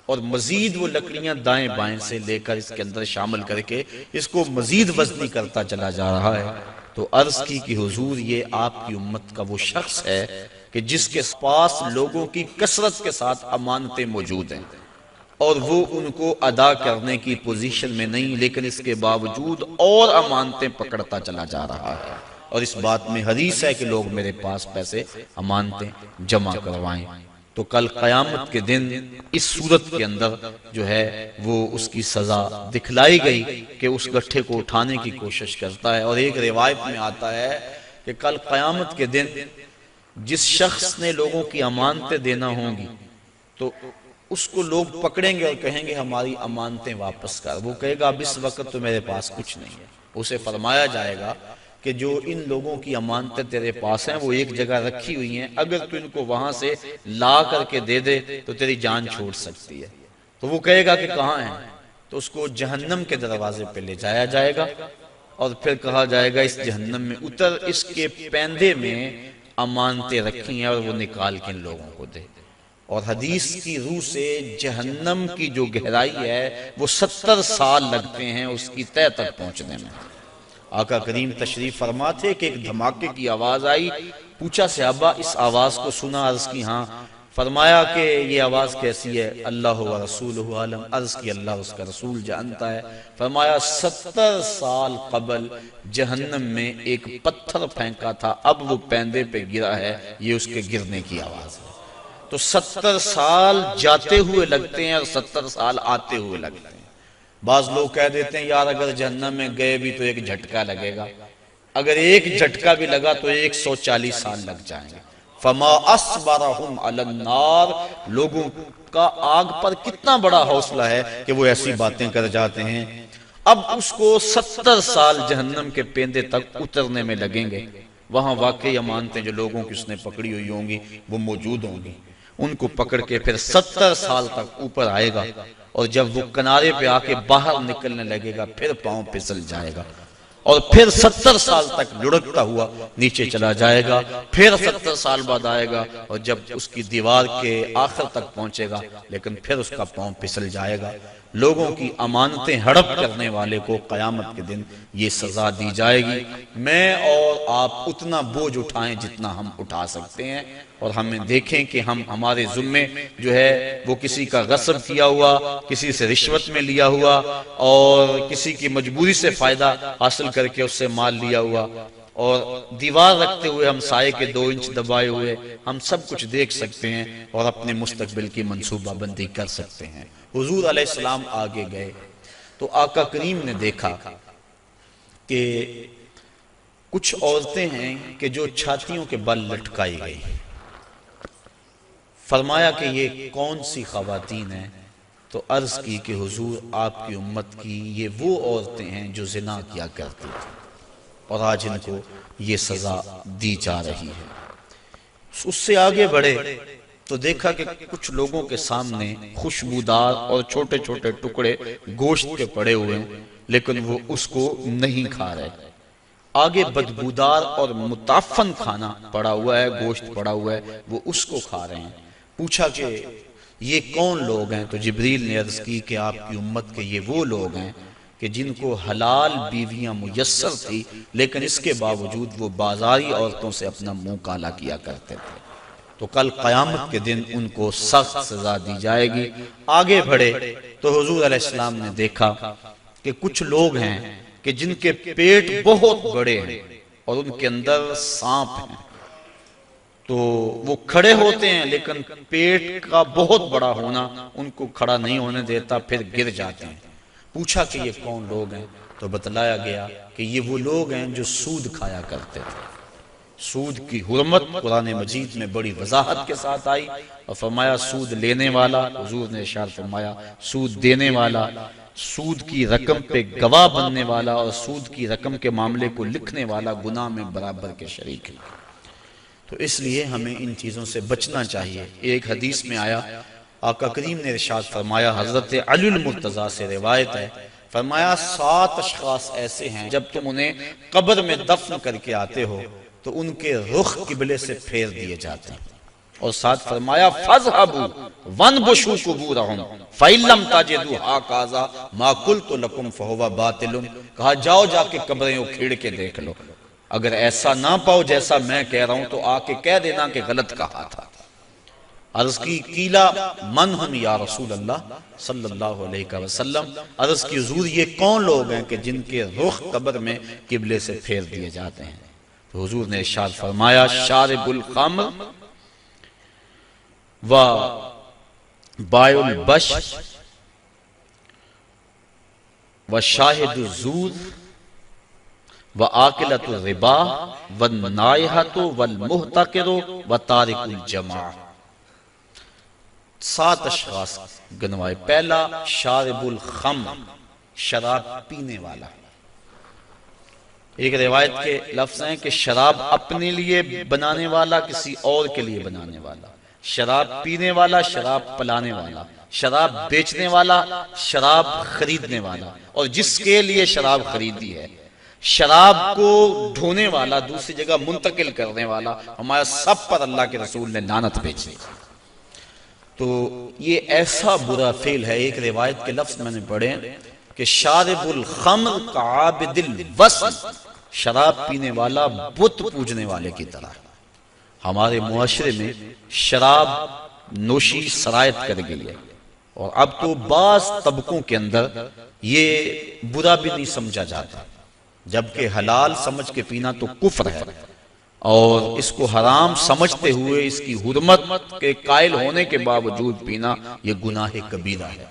اور مزید وہ لکڑیاں دائیں بائیں سے لے کر اس کے اندر شامل کر کے اس کو مزید وزنی کرتا چلا جا رہا ہے۔ تو عرض کی کہ حضور یہ آپ کی امت کا وہ شخص ہے کہ جس کے پاس لوگوں کی کثرت کے ساتھ امانتیں موجود ہیں، اور وہ ان کو ادا کرنے کی پوزیشن میں نہیں، لیکن اس کے باوجود اور امانتیں پکڑتا چلا جا رہا ہے، اور اس بات میں حدیث ہے کہ لوگ میرے پاس پیسے امانتیں جمع کروائیں۔ تو کل قیامت کے دن اس صورت کے اندر جو ہے وہ اس کی سزا دکھلائی گئی کہ اس گٹھے کو اٹھانے کی کوشش کرتا ہے۔ اور ایک روایت میں آتا ہے کہ کل قیامت کے دن جس شخص نے لوگوں کی امانتیں دینا ہوں گی تو اس کو لوگ پکڑیں گے اور کہیں گے ہماری امانتیں واپس کر۔ وہ کہے گا اب اس وقت تو میرے پاس کچھ نہیں ہے۔ اسے فرمایا جائے گا کہ جو ان لوگوں کی امانتیں تیرے پاس ہیں وہ ایک جگہ رکھی ہوئی ہیں، اگر تو ان کو وہاں سے لا کر کے دے دے تو تیری جان چھوڑ سکتی ہے۔ تو وہ کہے گا کہ کہاں ہیں؟ تو اس کو جہنم کے دروازے پہ لے جایا جائے گا، اور پھر کہا جائے گا اس جہنم میں اتر، اس کے پیندے میں امانتیں رکھی ہیں اور وہ نکال کے ان لوگوں کو دے۔ اور حدیث کی روح سے جہنم کی جو گہرائی ہے وہ 70 سال لگتے ہیں اس کی تہہ تک پہنچنے میں۔ آقا کریم تشریف فرما تھے کہ ایک دھماکے کی آواز آئی، پوچھا صحابہ اس آواز کو سنا؟ عرض کی ہاں۔ فرمایا کہ یہ آواز کیسی ہے؟ اللہ و رسولہ عالم۔ عرض کی اللہ اس کا رسول جانتا ہے۔ فرمایا 70 سال قبل جہنم میں ایک پتھر پھینکا تھا، اب وہ پیندے پہ گرا ہے، یہ اس کے گرنے کی آواز ہے۔ تو 70 سال جاتے ہوئے لگتے ہیں اور 70 سال آتے ہوئے لگتے ہیں۔ بعض لوگ کہہ دیتے ہیں یار اگر جہنم میں گئے بھی تو ایک جھٹکا لگے گا، اگر ایک جھٹکا بھی لگا تو 140 سال لگ جائیں گے۔ فما اصبرہم علی النار، لوگوں کا آگ پر کتنا بڑا حوصلہ ہے کہ وہ ایسی باتیں کر جاتے ہیں۔ اب اس کو 70 سال جہنم کے پیندے تک اترنے میں لگیں گے، وہاں واقعی امانتیں جو لوگوں کی اس نے پکڑی ہوئی ہوں گی وہ موجود ہوں گی، ان کو پکڑ کے پھر 70 سال تک اوپر آئے گا، اور جب وہ کنارے پہ آ کے باہر نکلنے لگے گا پھر پاؤں پھسل جائے گا، اور پھر 70 سال تک لڑکتا ہوا نیچے چلا جائے گا، پھر 70 سال بعد آئے گا، اور جب اس کی دیوار کے آخر تک پہنچے گا لیکن پھر اس کا پاؤں پھسل جائے گا۔ لوگوں کی امانتیں ہڑپ کرنے والے کو قیامت کے دن یہ سزا دی جائے گی۔ میں اور آپ اتنا بوجھ اٹھائیں جتنا ہم اٹھا سکتے ہیں، اور ہمیں دیکھیں کہ ہم ہمارے ذمے جو ہے وہ کسی کا غصب کیا ہوا، کسی سے رشوت میں لیا ہوا، اور کسی کی مجبوری سے فائدہ حاصل کر کے اس سے مال لیا ہوا، اور دیوار رکھتے ہوئے ہم سائے کے 2 انچ دبائے ہوئے ہم سب کچھ دیکھ سکتے ہیں اور اپنے مستقبل کی منصوبہ بندی کر سکتے ہیں۔ حضور علیہ السلام آگے گئے تو آقا کریم نے دیکھا کہ کچھ عورتیں ہیں کہ جو چھاتیوں کے بل لٹکائی گئی۔ فرمایا کہ یہ کون سی خواتین ہیں؟ تو عرض کی کہ حضور آپ کی امت کی یہ وہ عورتیں ہیں جو زنا کیا کرتی تھیں، اور آج ان کو یہ سزا دی جا رہی ہے۔ اس سے آگے بڑھے تو دیکھا کہ کچھ لوگوں کے سامنے خوشبودار اور چھوٹے چھوٹے ٹکڑے گوشت کے پڑے ہوئے ہیں، لیکن وہ اس کو نہیں کھا رہے۔ آگے بدبودار اور متعفن کھانا پڑا ہوا ہے، گوشت پڑا ہوا ہے، وہ اس کو کھا رہے ہیں۔ پوچھا کہ یہ کون لوگ ہیں؟ تو جبریل نے عرض کی کہ آپ کی امت کے یہ وہ لوگ ہیں کہ جن کو حلال بیویاں میسر تھی لیکن اس کے باوجود وہ بازاری عورتوں سے اپنا منہ کالا کیا کرتے تھے، تو کل قیامت کے دن ان کو سخت سزا دی جائے گی۔ آگے بڑھے تو حضور علیہ السلام نے دیکھا کہ کچھ لوگ ہیں کہ جن کے پیٹ بہت بڑے ہیں اور ان کے اندر سانپ ہیں، تو وہ کھڑے ہوتے ہیں لیکن پیٹ کا بہت بڑا ہونا ان کو کھڑا نہیں ہونے دیتا، پھر گر جاتے ہیں۔ پوچھا کہ یہ کون لوگ ہیں؟ تو بتلایا گیا کہ یہ وہ لوگ ہیں جو سود کھایا کرتے تھے۔ سود کی حرمت قرآن مجید میں بڑی وضاحت کے ساتھ آئی اور فرمایا سود لینے والا، حضور نے ارشاد فرمایا سود دینے والا، سود کی رقم پہ گواہ بننے والا اور سود کی رقم کے معاملے کو لکھنے والا گناہ میں برابر کے شریک ہے۔ تو اس لیے ہمیں ان چیزوں سے بچنا چاہیے۔ ایک حدیث میں آیا، آقا کریم نے ارشاد فرمایا، حضرت علی المرتضیٰ سے روایت ہے، فرمایا 7 اشخاص ایسے ہیں جب تم انہیں قبر میں دفن کر کے آتے ہو تو ان کے رخ قبلے سے پھیر دیے جاتے ہیں، اور ساتھ فرمایا فَاذْهَبُوا وَانْبُشُوا قُبُورَهُمْ فَإِن لَّمْ تَجِدُوا هَٰكَذَا مَا قُلْتُ لَكُمْ فَهُوَ باطل۔ کہا جاؤ جا کے قبریں اکھیڑ کے دیکھ لو، اگر ایسا نہ پاؤ جیسا میں کہہ رہا ہوں تو آ کے کہہ دینا کہ غلط کہا تھا۔ عرض کی قیلا من ہم یا رسول اللہ صلی اللہ علیہ وسلم، عرض کی حضور یہ کون لوگ ہیں کہ جن کے رخ قبر میں قبلے سے پھیر دیے جاتے ہیں؟ تو حضور نے ارشاد فرمایا شارب الخمر و بائع البش و شاہد الزور و آکلۃ الربا والنائحۃ والمحتقر و تارک الجماع۔ 7 اشخاص گنوائے۔ پہلا شارب الخمر، شراب پینے والا۔ ایک روایت کے لفظ ہیں کہ شراب اپنے لیے بنانے والا، کسی اور کے لیے بنانے والا، شراب پینے والا، شراب پلانے والا، شراب بیچنے والا، شراب خریدنے والا، اور جس کے لیے شراب خریدی ہے، شراب کو ڈھونے والا، دوسری جگہ منتقل کرنے والا، ہمارا سب پر اللہ کے رسول نے لعنت بھیجی۔ تو یہ ایسا برا فعل ہے۔ ایک روایت کے لفظ میں نے پڑھے کہ شارب الخمر کعابد الوثن، شراب پینے والا بت پوجنے والے کی طرح۔ ہمارے معاشرے میں شراب نوشی سرایت کر گئی ہے، اور اب تو بعض طبقوں کے اندر یہ برا بھی نہیں سمجھا جاتا، جبکہ حلال سمجھ کے پینا تو کفر ہے، اور اس کو حرام سمجھتے ہوئے اس کی حرمت کے قائل ہونے کے باوجود پینا یہ گناہ کبیرہ ہے،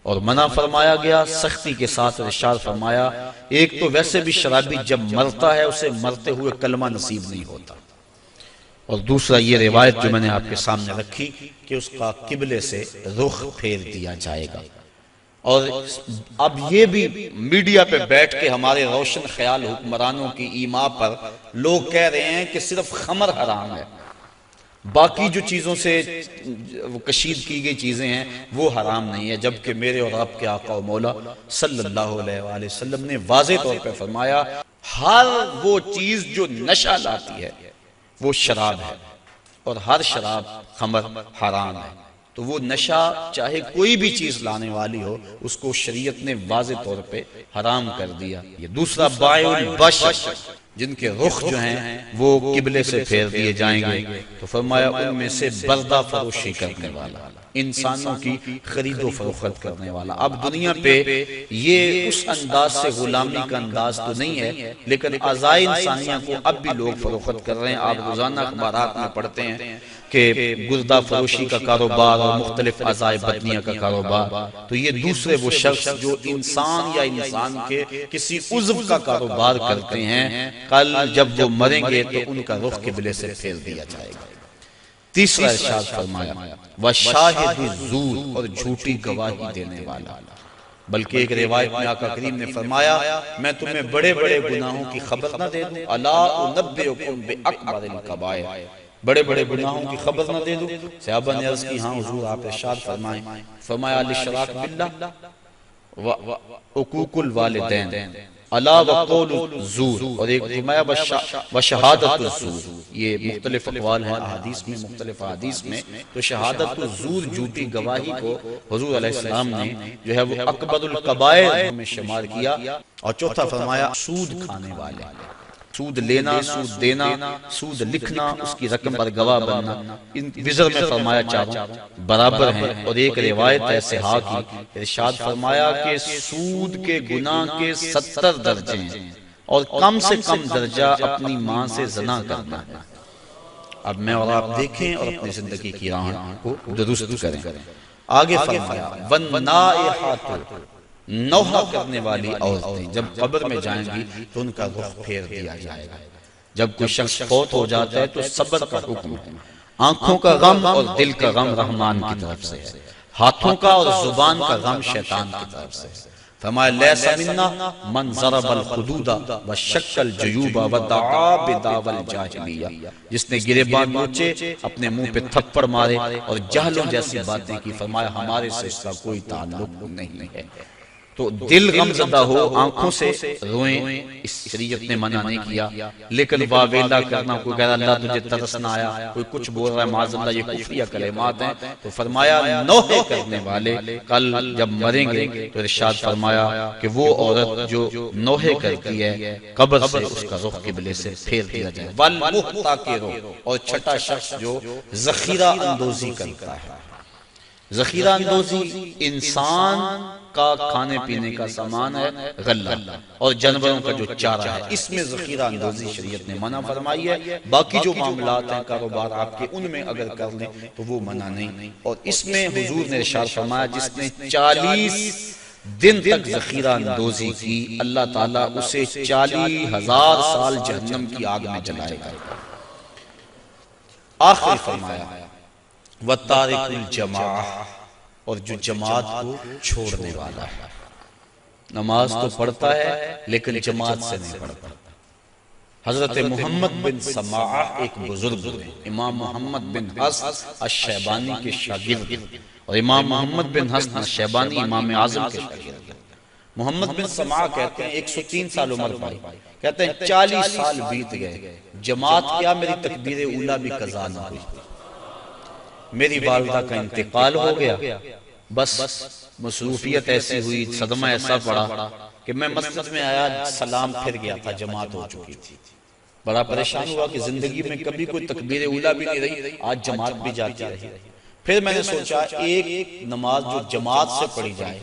اور منع فرمایا گیا سختی کے ساتھ۔ ارشاد فرمایا ایک تو ویسے بھی شرابی جب مرتا ہے اسے مرتے ہوئے کلمہ نصیب نہیں ہوتا، اور دوسرا یہ روایت جو میں نے آپ کے سامنے رکھی کہ اس کا قبلے سے رخ پھیر دیا جائے گا۔ اور اب یہ بھی میڈیا پہ بیٹھ کے ہمارے روشن خیال حکمرانوں کی ایما پر لوگ کہہ رہے ہیں کہ صرف خمر حرام ہے، باقی جو چیزوں سے کشید کی گئی چیزیں ہیں وہ حرام نہیں ہے، جبکہ میرے اور آپ کے آقا و مولا صلی اللہ علیہ وآلہ وسلم نے واضح طور پہ فرمایا ہر وہ چیز جو نشہ لاتی ہے وہ شراب ہے، اور ہر شراب خمر حرام ہے۔ تو وہ نشہ چاہے کوئی بھی چیز لانے والی ہو اس کو شریعت نے واضح طور پہ حرام کر دیا۔ یہ دوسرا بائع البش، جن کے رخ جو ہیں وہ قبلے سے پھیر دیے جائیں گے، تو فرمایا ان میں سے بردہ فروشی کرنے والا، انسانوں کی خرید و فروخت کرنے والا۔ اب دنیا پہ یہ اس انداز سے غلامی کا انداز تو نہیں ہے، لیکن اعضائے انسانیہ کو اب بھی لوگ فروخت کر رہے ہیں۔ آپ روزانہ اخبارات میں پڑھتے ہیں کہ گردہ فروشی کا کاروبار اور مختلف اعضائے بدنیہ کا کاروبار۔ تو یہ دوسرے وہ شخص جو انسان یا انسان کے کسی عضو کا کاروبار کرتے ہیں، کل جب وہ مریں گے تو ان کا رخ قبلے سے پھیر دیا جائے گا۔ تیسرا ارشاد فرمایا وَشَاهِدُ الزُّورِ، اور جھوٹی گواہی دینے والا۔ بلکہ ایک روایت میں آقا کریم نے فرمایا میں تمہیں بڑے بڑے گناہوں کی خبر نہ دے دوں، الا انبئکم بأکبر الکبائر، بڑے بڑے گناہوں کی خبر نہ دے دوں؟ صحابہ نے عرض کی ہاں حضور آپ ارشاد فرمائیں۔ فرمایا الاشراک باللہ، وعقوق الوالدین الا وقول الزور، اور ایک فرمایا وشہادت الزور. یہ مختلف اقوال ہیں احادیث میں، مختلف احادیث میں. تو شہادت الزور، جھوٹی گواہی کو حضور علیہ السلام نے جو ہے وہ اکبر الکبائر میں شمار کیا. اور چوتھا فرمایا سود کھانے والے، سود لینا، سود دینا، سود لکھنا، اس کی رقم پر گواہ بننا، ان وزر میں فرمایا چاروں برابر ہیں. اور ایک روایت ہے صحاح کی، ارشاد فرمایا کہ سود کے گناہ کے 70 درجے ہیں اور کم سے کم درجہ اپنی ماں سے زنا کرنا ہے. اب میں اور آپ دیکھیں اور اپنی زندگی کی راہ کو درست کریں. آگے فرمایا وَالنَّائِحَاتُ، نوحہ کرنے والی عورتیں جب قبر میں جائیں گی تو ان کا رخ پھیر دیا جائے گا. جب کوئی شخص فوت ہو جاتا ہے تو صبر کا حکم ہے. آنکھوں کا غم اور دل کا غم رحمان کی طرف سے ہے، ہاتھوں کا اور زبان کا غم شیطان کی طرف سے ہے. فرمایا لیس منا من ضرب الخدود وشق الجیوب ودعا بدعوی الجاہلیہ، جس نے گریبان نوچے، اپنے منہ پہ تھپڑ مارے اور جہلوں جیسی باتیں کی. فرمایا ہمارے سے اس کا کوئی تعلق نہیں ہے. تو دل غم زدہ ہو، آنکھوں سے روئیں، اس شریعت نے منع نہیں کیا. لیکن واویلا کرنا، کوئی کہہ رہا اللہ تجھے ترس نہ آیا، کوئی کچھ بول رہا ہے معاذ اللہ، یہ کفریہ کلمات ہیں. تو فرمایا نوحے کرنے والے کل جب مریں گے تو ارشاد فرمایا کہ وہ عورت جو نوحے کرتی ہے قبر سے اس کا رخ قبلے سے پھیر دیا جائے. والمحتکر، اور چھٹا شخص جو ذخیرہ اندوزی کرتا ہے. ذخیرہ اندوزی انسان کا کھانے پینے کا سامان ہے، غلہ، اور جانوروں کا جو چارہ ہے، اس میں ذخیرہ اندوزی شریعت نے منع فرمائی ہے. باقی جو معاملات ہیں کاروبار آپ کے، ان میں اگر کر لیں تو وہ منع نہیں. اور اس میں حضور نے ارشاد فرمایا جس نے 40 دن تک ذخیرہ اندوزی کی، اللہ تعالیٰ اسے 40,000 سال جہنم کی آگ میں جلائے گا. آخر فرمایا وَتَارِكُ الْجَمَاعَةِ، اور جو جماعت کو چھوڑنے والا ہے. نماز تو پڑھتا ہے لیکن جماعت سے نہیں پڑھتا. حضرت محمد بن سماعہ ایک بزرگ ہیں، امام محمد بن حسن الشیبانی کے شاگرد، اور امام محمد بن حسن الشیبانی امام اعظم کے شاگرد. محمد بن سماعہ کہتے ہیں 103 سال عمر پائی. کہتے ہیں 40 سال بیت گئے، جماعت کیا میری تکبیر اولیٰ بھی قضا نہ ہوئی. میری والدہ کا انتقال ہو گیا، بس مصروفیت ایسی ہوئی، صدمہ ایسا پڑا کہ میں مسجد میں آیا، سلام پھر گیا تھا، جماعت ہو چکی تھی. بڑا پریشان ہوا کہ زندگی میں کبھی کوئی تکبیر اولیٰ بھی نہیں رہی، آج جماعت بھی جاتی رہی. پھر میں نے سوچا ایک نماز جو جماعت سے پڑھی جائے،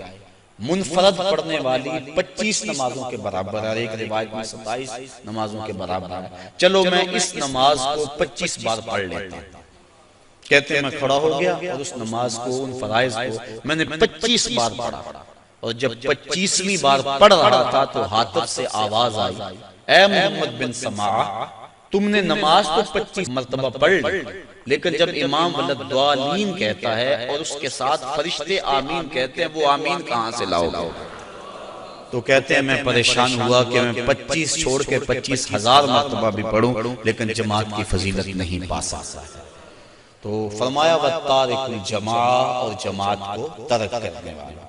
منفرد پڑھنے والی 25 نمازوں کے برابر ہے، اور ایک روایت میں 27 نمازوں کے برابر ہے. چلو میں اس نماز کو 25 بار پڑھ لیتا ہوں. کہتے ہیں میں کھڑا ہو گیا اور اس نماز کو، ان فرائض کو میں نے 25 بار پڑھا. اور جب 25ویں بار پڑھ رہا تھا تو حاطب سے آواز آئی، اے محمد بن سماعہ، تم نے نماز تو 25 مرتبہ پڑھ لی، لیکن جب امام ولدالضالین کہتا ہے اور اس کے ساتھ فرشتے آمین کہتے ہیں، وہ آمین کہاں سے لاؤ گے؟ تو کہتے ہیں میں پریشان ہوا کہ میں 25 چھوڑ کے 25,000 مرتبہ بھی پڑھوں لیکن جماعت کی فضیلت نہیں پا سکتا. تو فرمایا وَتَارِكُ الْجَمَاعَةِ، اور جماعت کو ترک کرنے والا.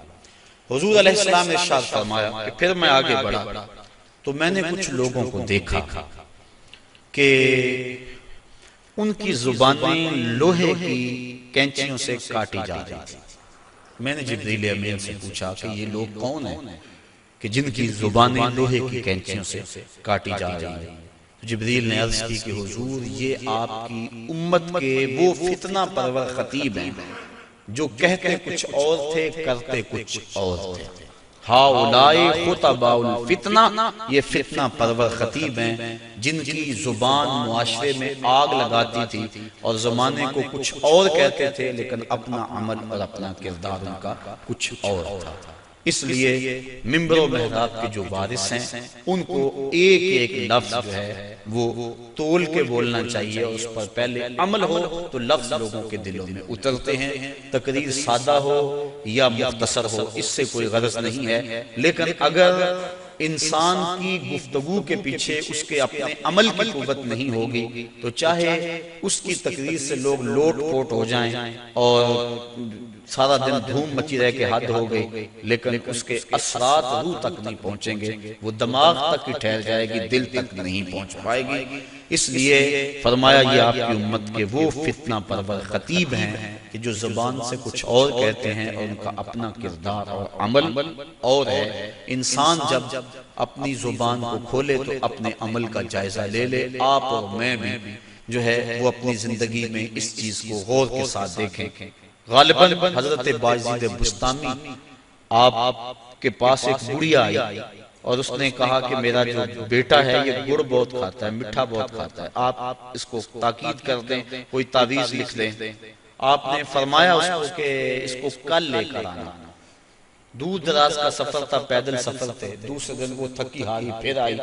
حضور علیہ السلام نے ارشاد فرمایا کہ پھر میں آگے بڑھا تو میں نے کچھ لوگوں کو دیکھا کہ ان کی زبانیں لوہے کی کینچیوں سے کاٹی جا رہی تھی. میں نے جبریل امین سے پوچھا کہ یہ لوگ کون ہیں کہ جن کی زبانیں لوہے کی کینچیوں سے کاٹی جا رہی ہیں؟ جبریل نے عرض کی کہ حضور یہ آپ کی امت کے وہ فتنہ پرور خطیب ہیں جو کہتے کچھ اور تھے، کرتے کچھ اور تھے. ہاؤلائی خطباء الفتنہ، یہ فتنہ پرور خطیب ہیں جن کی زبان معاشرے میں آگ لگاتی تھی اور زمانے کو کچھ اور کہتے تھے لیکن اپنا عمل اور اپنا کردار ان کا کچھ اور تھا. اس لیے منبر و محراب کے جو وارث ہیں ان کو ایک ایک لفظ جو ہے وہ تول کے بولنا چاہیے، اور اس پر پہلے عمل ہو تو لفظ لوگوں کے دلوں میں اترتے ہیں. تقریر سادہ ہو یا مختصر ہو اس سے کوئی غرض نہیں ہے، لیکن اگر انسان کی گفتگو کے پیچھے اس کے اپنے عمل کی قوت نہیں ہوگی تو چاہے اس کی تقریر سے لوگ لوٹ پوٹ ہو جائیں اور سارا دن دھوم مچی رہ کے حد ہو گئی، لیکن اس کے اثرات روح تک نہیں پہنچیں گے، وہ دماغ تک ہی ٹھہر جائے گی، دل تک نہیں پہنچ پائے گی۔ اس لیے فرمایا یہ آپ کی امت کے وہ فتنہ پرور خطیب ہیں کہ جو زبان سے کچھ اور کہتے ہیں اور ان کا اپنا کردار اور عمل اور ہے۔ انسان جب اپنی زبان کو کھولے تو اپنے عمل کا جائزہ لے لے۔ آپ اور میں بھی جو ہے وہ اپنی زندگی میں اس چیز کو غور کے ساتھ دیکھیں۔ غالباً حضرت باجید بستامی آپ کے پاس ایک بڑھیا آئی اور اس نے کہا کہ میرا جو بیٹا ہے یہ گڑ بہت کھاتا ہے، میٹھا بہت کھاتا ہے، آپ اس کو تاکید کر دیں، کوئی تعویذ لکھ دیں۔ آپ نے فرمایا اس کو کہ اس کو کل لے کر آنا۔ دور دراز کا سفر تھا، پیدل سفر تھے، دوسرے دن وہ تھکی ہاری پھر آئی۔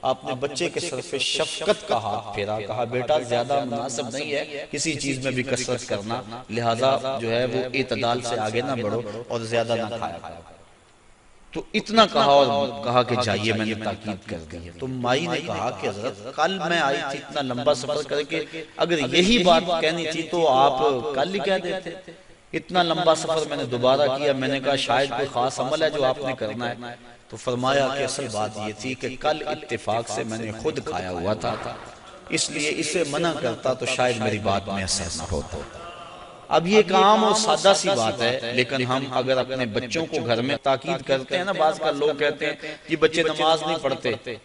آپ نے بچے کے سر پہ شفقت کا ہاتھ پھیرا، کہا بیٹا زیادہ مناسب نہیں ہے کسی چیز میں بھی کثرت کرنا، لہٰذا جو ہے وہ اعتدال سے آگے نہ بڑھو اور زیادہ نہ کھایا کرو۔ تو اتنا کہا اور کہا کہ جائیے، میں نے تاکید کر دی ہے۔ تو مائی نے کہا کہ حضرت کل میں آئی تھی اتنا لمبا سفر کر کے، اگر یہی بات کہنی تھی تو آپ کل ہی کہہ دیتے۔ اتنا لمبا سفر میں نے دوبارہ کیا، میں نے کہا شاید کوئی خاص عمل ہے جو آپ نے کرنا ہے۔ تو فرمایا کہ اصل بات یہ تھی کہ کل اتفاق سے میں نے خود کھایا ہوا تھا، اس لیے اسے منع کرتا تو شاید میری بات میں اثر نہ ہوتا۔ اب یہ ایک عام اور سادہ سی بات ہے، لیکن ہم اگر اپنے بچوں کو گھر میں تاکید کرتے ہیں نا، بعض کا لوگ کہتے ہیں کہ بچے نماز نہیں پڑھتے،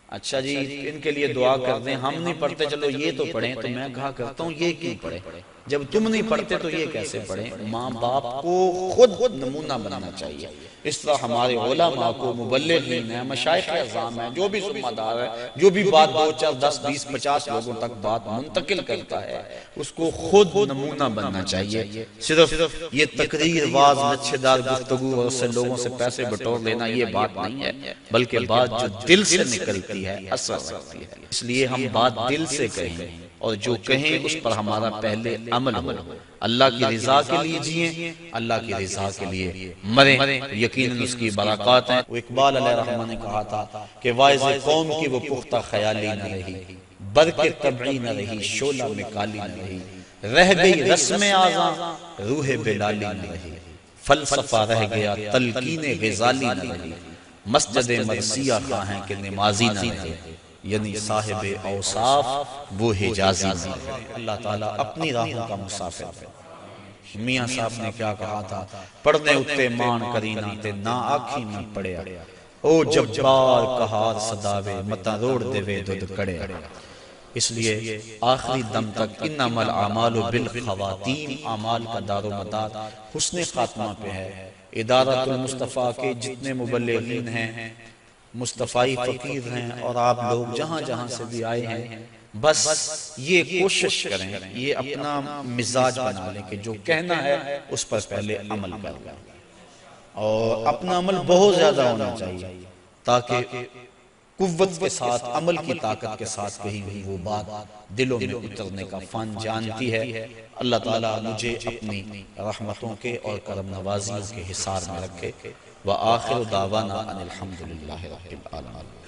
اچھا جی ان کے لیے دعا کر دیں، ہم نہیں پڑھتے چلو یہ تو پڑھیں، تو میں کہا کرتا ہوں یہ کیوں پڑھیں؟ جب تم نہیں پڑھتے تو یہ کیسے پڑھیں؟ ماں باپ کو خود نمونہ بننا چاہیے۔ اس طرح ہمارے علماء کو، مبلغین ہیں، مشائخ اعظام ہیں، جو بھی ذمہ دار ہے، جو بھی بات 2 4 10 20 50 لوگوں تک بات منتقل کرتا ہے، اس کو خود نمونہ بننا چاہیے۔ صرف یہ تقریر، واز، لچھے دار گفتگو اور اس سے لوگوں سے پیسے بٹور لینا یہ بات نہیں ہے، بلکہ بات جو دل سے نکلتی ہے اثر رکھتی ہے۔ اس لیے ہم بات دل سے کہیں اور جو کہیں اس پر ہمارا پہلے عمل ہو۔ اللہ کی رضا کے لیے جئیں، اللہ کی رضا کے لیے مریں، یقیناً اس کی برکات ہیں۔ وہ اقبال علیہ رحمہ نے کہا تھا کہ واعظ قوم کی وہ پختہ خیالی نہ رہی، برق طبعی نہ رہی، شعلہ میں کالی نہ رہی، رہ گئی رسم آزاں، روح بلالی نہ رہی، فلسفہ رہ گیا تلقین غزالی نہ رہی، مسجد مرثیہ خواہیں کہ نمازی نہ رہے، یعنی صاحب اوصاف وہ حجازی نہ رہے۔ اللہ تعالیٰ اپنی راہوں کا مسافر ہے۔ میاں صاحب نے کیا کہا تھا؟ پڑھنے اتے مان کرینا تے نہ آکھی نہ پڑیا، او جبار کہار صداوے متا روڑ دے وے دودھ کڑے۔ اس لیے آخری دم تک انما الاعمال بالخواتیم، اعمال کا دار و مدار حسن خاتمہ پہ ہے۔ ادارۃ المصطفیٰ کے جتنے مبلغین ہیں، مصطفی فقیر ہیں، اور آپ لوگ جہاں جہاں سے بھی آئے ہیں، بس یہ کوشش کریں، یہ اپنا مزاج بنا لیں کہ جو کہنا ہے اس پر پہلے عمل کریں، اور اپنا عمل بہت زیادہ ہونا چاہیے تاکہ قوت کے ساتھ، عمل کی طاقت کے ساتھ کہیں بھی وہ بات دلوں میں اترنے کا فن جانتی ہے۔ اللہ تعالیٰ مجھے اپنی رحمتوں کے اور کرم نوازیوں کے حصار میں رکھے۔ وآخر دعوانا ان الحمدللہ رب العالمین۔